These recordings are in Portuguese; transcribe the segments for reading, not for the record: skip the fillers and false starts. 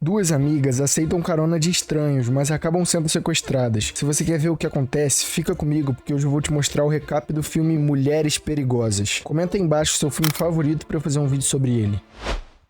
Duas amigas aceitam carona de estranhos, mas acabam sendo sequestradas. Se você quer ver o que acontece, fica comigo porque hoje eu vou te mostrar o recap do filme Mulheres Perigosas. Comenta aí embaixo seu filme favorito para eu fazer um vídeo sobre ele.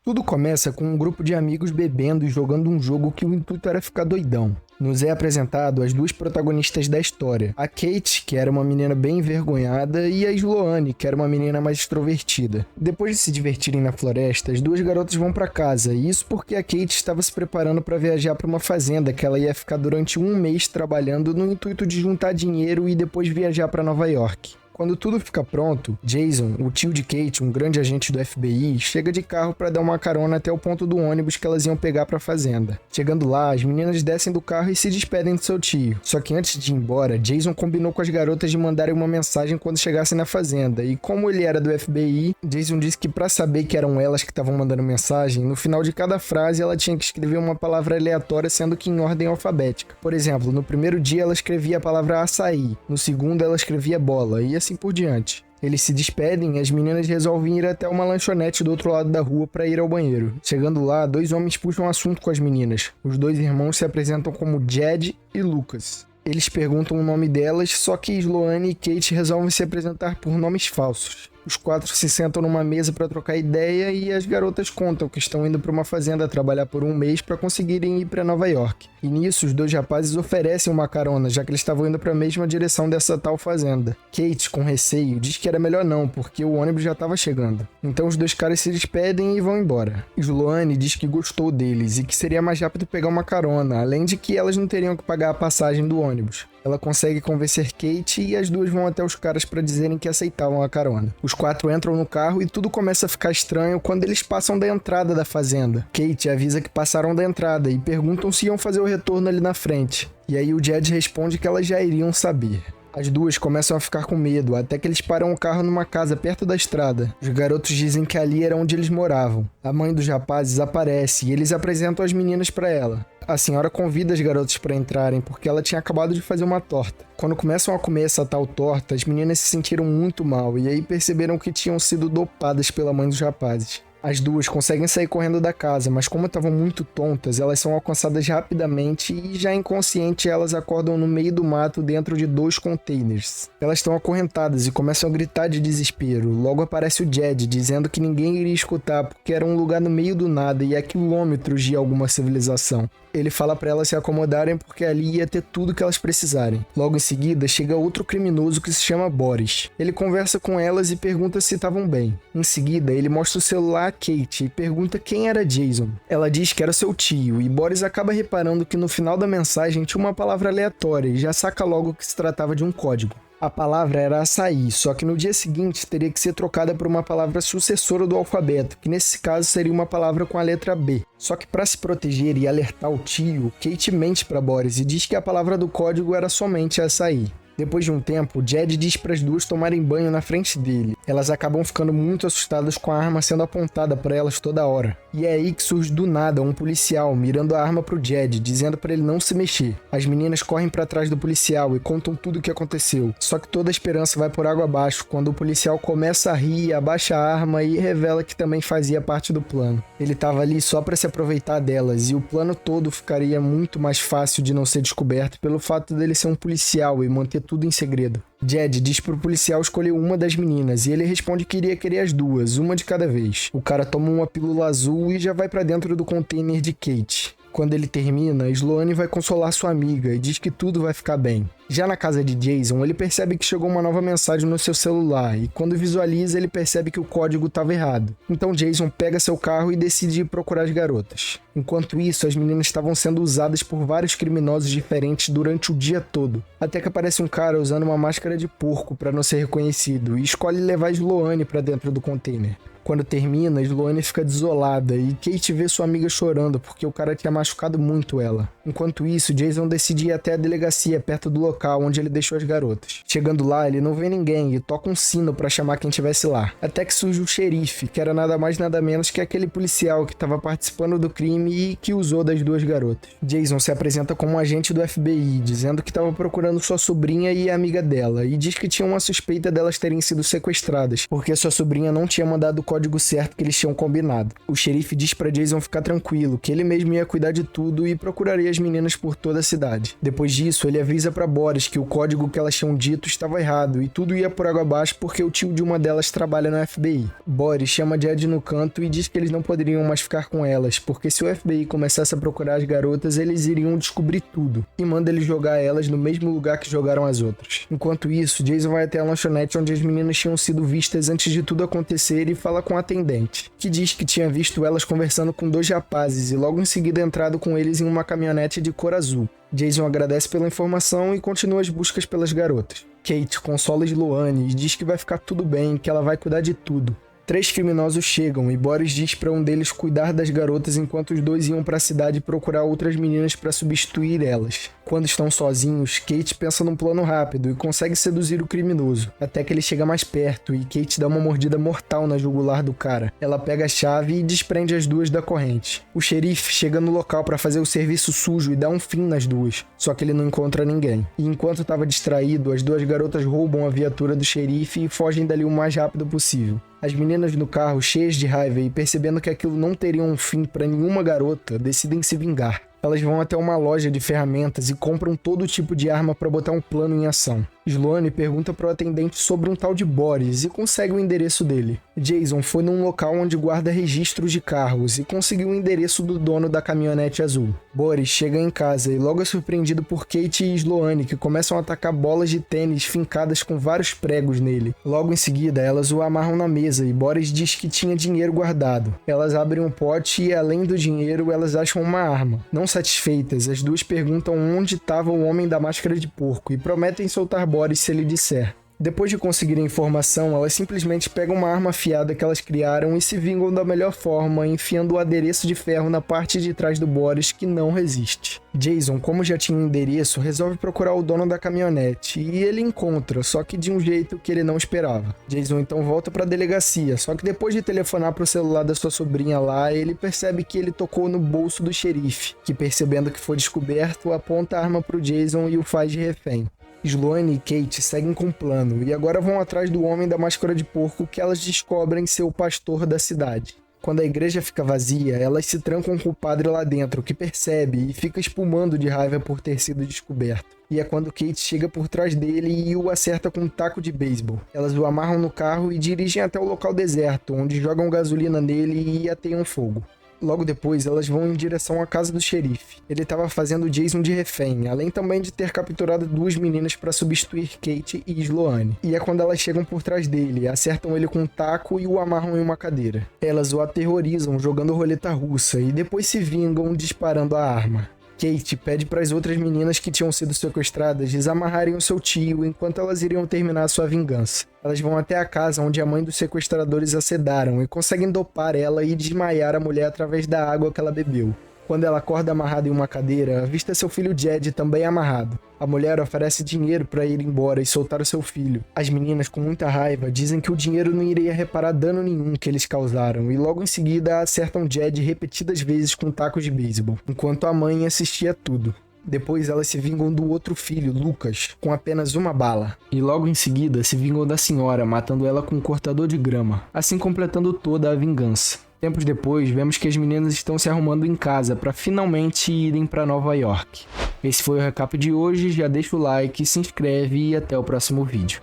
Tudo começa com um grupo de amigos bebendo e jogando um jogo que o intuito era ficar doidão. Nos é apresentado as duas protagonistas da história, a Kate, que era uma menina bem envergonhada, e a Sloane, que era uma menina mais extrovertida. Depois de se divertirem na floresta, as duas garotas vão para casa, e isso porque a Kate estava se preparando para viajar para uma fazenda que ela ia ficar durante um mês trabalhando no intuito de juntar dinheiro e depois viajar para Nova York. Quando tudo fica pronto, Jason, o tio de Kate, um grande agente do FBI, chega de carro para dar uma carona até o ponto do ônibus que elas iam pegar para a fazenda. Chegando lá, as meninas descem do carro e se despedem do seu tio. Só que antes de ir embora, Jason combinou com as garotas de mandarem uma mensagem quando chegassem na fazenda, e como ele era do FBI, Jason disse que para saber que eram elas que estavam mandando mensagem, no final de cada frase ela tinha que escrever uma palavra aleatória, sendo que em ordem alfabética. Por exemplo, no primeiro dia ela escrevia a palavra açaí, no segundo ela escrevia bola, e assim por diante. Eles se despedem e as meninas resolvem ir até uma lanchonete do outro lado da rua para ir ao banheiro. Chegando lá, dois homens puxam assunto com as meninas. Os dois irmãos se apresentam como Jed e Lucas. Eles perguntam o nome delas, só que Sloane e Kate resolvem se apresentar por nomes falsos. Os quatro se sentam numa mesa para trocar ideia e as garotas contam que estão indo para uma fazenda trabalhar por um mês para conseguirem ir para Nova York. E nisso, os dois rapazes oferecem uma carona, já que eles estavam indo para a mesma direção dessa tal fazenda. Kate, com receio, diz que era melhor não, porque o ônibus já estava chegando. Então os dois caras se despedem e vão embora. Sloane diz que gostou deles e que seria mais rápido pegar uma carona, além de que elas não teriam que pagar a passagem do ônibus. Ela consegue convencer Kate e as duas vão até os caras para dizerem que aceitavam a carona. Os quatro entram no carro e tudo começa a ficar estranho quando eles passam da entrada da fazenda. Kate avisa que passaram da entrada e perguntam se iam fazer o retorno ali na frente. E aí o Jed responde que elas já iriam saber. As duas começam a ficar com medo, até que eles param o carro numa casa perto da estrada. Os garotos dizem que ali era onde eles moravam. A mãe dos rapazes aparece e eles apresentam as meninas para ela. A senhora convida as garotas para entrarem porque ela tinha acabado de fazer uma torta. Quando começam a comer essa tal torta, as meninas se sentiram muito mal e aí perceberam que tinham sido dopadas pela mãe dos rapazes. As duas conseguem sair correndo da casa, mas como estavam muito tontas, elas são alcançadas rapidamente e já inconscientes elas acordam no meio do mato dentro de 2 containers. Elas estão acorrentadas e começam a gritar de desespero. Logo aparece o Jed dizendo que ninguém iria escutar porque era um lugar no meio do nada e a quilômetros de alguma civilização. Ele fala para elas se acomodarem porque ali ia ter tudo que elas precisarem. Logo em seguida, chega outro criminoso que se chama Boris. Ele conversa com elas e pergunta se estavam bem. Em seguida, ele mostra o celular a Kate e pergunta quem era Jason. Ela diz que era seu tio e Boris acaba reparando que no final da mensagem tinha uma palavra aleatória e já saca logo que se tratava de um código. A palavra era açaí, só que no dia seguinte teria que ser trocada por uma palavra sucessora do alfabeto, que nesse caso seria uma palavra com a letra B. Só que para se proteger e alertar o tio, Kate mente para Boris e diz que a palavra do código era somente açaí. Depois de um tempo, Jed diz para as duas tomarem banho na frente dele. Elas acabam ficando muito assustadas com a arma sendo apontada para elas toda hora. E é aí que surge do nada um policial mirando a arma pro Jed, dizendo para ele não se mexer. As meninas correm para trás do policial e contam tudo o que aconteceu. Só que toda a esperança vai por água abaixo quando o policial começa a rir, abaixa a arma e revela que também fazia parte do plano. Ele estava ali só para se aproveitar delas e o plano todo ficaria muito mais fácil de não ser descoberto pelo fato dele ser um policial e manter tudo em segredo. Jed diz pro policial escolher uma das meninas e ele responde que iria querer as duas, uma de cada vez. O cara toma uma pílula azul e já vai para dentro do container de Kate. Quando ele termina, Sloane vai consolar sua amiga e diz que tudo vai ficar bem. Já na casa de Jason, ele percebe que chegou uma nova mensagem no seu celular e quando visualiza, ele percebe que o código estava errado. Então Jason pega seu carro e decide ir procurar as garotas. Enquanto isso, as meninas estavam sendo usadas por vários criminosos diferentes durante o dia todo. Até que aparece um cara usando uma máscara de porco para não ser reconhecido e escolhe levar Sloane para dentro do container. Quando termina, Sloane fica desolada e Kate vê sua amiga chorando porque o cara tinha machucado muito ela. Enquanto isso, Jason decide ir até a delegacia perto do local onde ele deixou as garotas. Chegando lá, ele não vê ninguém e toca um sino pra chamar quem estivesse lá. Até que surge o xerife, que era nada mais nada menos que aquele policial que estava participando do crime e que usou das duas garotas. Jason se apresenta como um agente do FBI, dizendo que estava procurando sua sobrinha e a amiga dela, e diz que tinha uma suspeita delas terem sido sequestradas, porque sua sobrinha não tinha mandado o código certo que eles tinham combinado. O xerife diz pra Jason ficar tranquilo, que ele mesmo ia cuidar de tudo e procuraria as meninas por toda a cidade. Depois disso, ele avisa pra Boris que o código que elas tinham dito estava errado e tudo ia por água abaixo porque o tio de uma delas trabalha no FBI. Boris chama Jed no canto e diz que eles não poderiam mais ficar com elas, porque se o FBI começasse a procurar as garotas, eles iriam descobrir tudo, e manda ele jogar elas no mesmo lugar que jogaram as outras. Enquanto isso, Jason vai até a lanchonete onde as meninas tinham sido vistas antes de tudo acontecer e fala com a atendente, que diz que tinha visto elas conversando com dois rapazes e logo em seguida entrado com eles em uma caminhonete de cor azul. Jason agradece pela informação e continua as buscas pelas garotas. Kate consola Sloane e diz que vai ficar tudo bem, que ela vai cuidar de tudo. 3 criminosos chegam e Boris diz para um deles cuidar das garotas enquanto os dois iam para a cidade procurar outras meninas para substituir elas. Quando estão sozinhos, Kate pensa num plano rápido e consegue seduzir o criminoso, até que ele chega mais perto e Kate dá uma mordida mortal na jugular do cara. Ela pega a chave e desprende as duas da corrente. O xerife chega no local para fazer o serviço sujo e dá um fim nas duas, só que ele não encontra ninguém. E enquanto estava distraído, as duas garotas roubam a viatura do xerife e fogem dali o mais rápido possível. As meninas no carro, cheias de raiva e percebendo que aquilo não teria um fim para nenhuma garota, decidem se vingar. Elas vão até uma loja de ferramentas e compram todo tipo de arma para botar um plano em ação. Sloane pergunta para o atendente sobre um tal de Boris e consegue o endereço dele. Jason foi num local onde guarda registros de carros e conseguiu o endereço do dono da caminhonete azul. Boris chega em casa e logo é surpreendido por Kate e Sloane, que começam a atacar bolas de tênis fincadas com vários pregos nele. Logo em seguida, elas o amarram na mesa e Boris diz que tinha dinheiro guardado. Elas abrem um pote e, além do dinheiro, elas acham uma arma. Não satisfeitas, as duas perguntam onde estava o homem da máscara de porco e prometem soltar Boris se ele disser. Depois de conseguir a informação, elas simplesmente pegam uma arma afiada que elas criaram e se vingam da melhor forma, enfiando o adereço de ferro na parte de trás do Boris, que não resiste. Jason, como já tinha um endereço, resolve procurar o dono da caminhonete e ele encontra, só que de um jeito que ele não esperava. Jason então volta para a delegacia, só que depois de telefonar para o celular da sua sobrinha lá, ele percebe que ele tocou no bolso do xerife, que percebendo que foi descoberto, aponta a arma para o Jason e o faz de refém. Sloane e Kate seguem com o plano e agora vão atrás do homem da máscara de porco que elas descobrem ser o pastor da cidade. Quando a igreja fica vazia, elas se trancam com o padre lá dentro, que percebe e fica espumando de raiva por ter sido descoberto. E é quando Kate chega por trás dele e o acerta com um taco de beisebol. Elas o amarram no carro e dirigem até o local deserto, onde jogam gasolina nele e ateiam fogo. Logo depois, elas vão em direção à casa do xerife. Ele estava fazendo Jason de refém, além também de ter capturado 2 meninas para substituir Kate e Sloane. E é quando elas chegam por trás dele, acertam ele com um taco e o amarram em uma cadeira. Elas o aterrorizam jogando roleta russa e depois se vingam disparando a arma. Kate pede para as outras meninas que tinham sido sequestradas desamarrarem o seu tio enquanto elas iriam terminar sua vingança. Elas vão até a casa onde a mãe dos sequestradores a sedaram e conseguem dopar ela e desmaiar a mulher através da água que ela bebeu. Quando ela acorda amarrada em uma cadeira, avista seu filho Jed também amarrado. A mulher oferece dinheiro para ir embora e soltar o seu filho. As meninas, com muita raiva, dizem que o dinheiro não iria reparar dano nenhum que eles causaram e logo em seguida acertam Jed repetidas vezes com tacos de beisebol, enquanto a mãe assistia tudo. Depois elas se vingam do outro filho, Lucas, com apenas uma bala. E logo em seguida se vingam da senhora, matando ela com um cortador de grama, assim completando toda a vingança. Tempos depois, vemos que as meninas estão se arrumando em casa para finalmente irem para Nova York. Esse foi o recap de hoje, já deixa o like, se inscreve e até o próximo vídeo.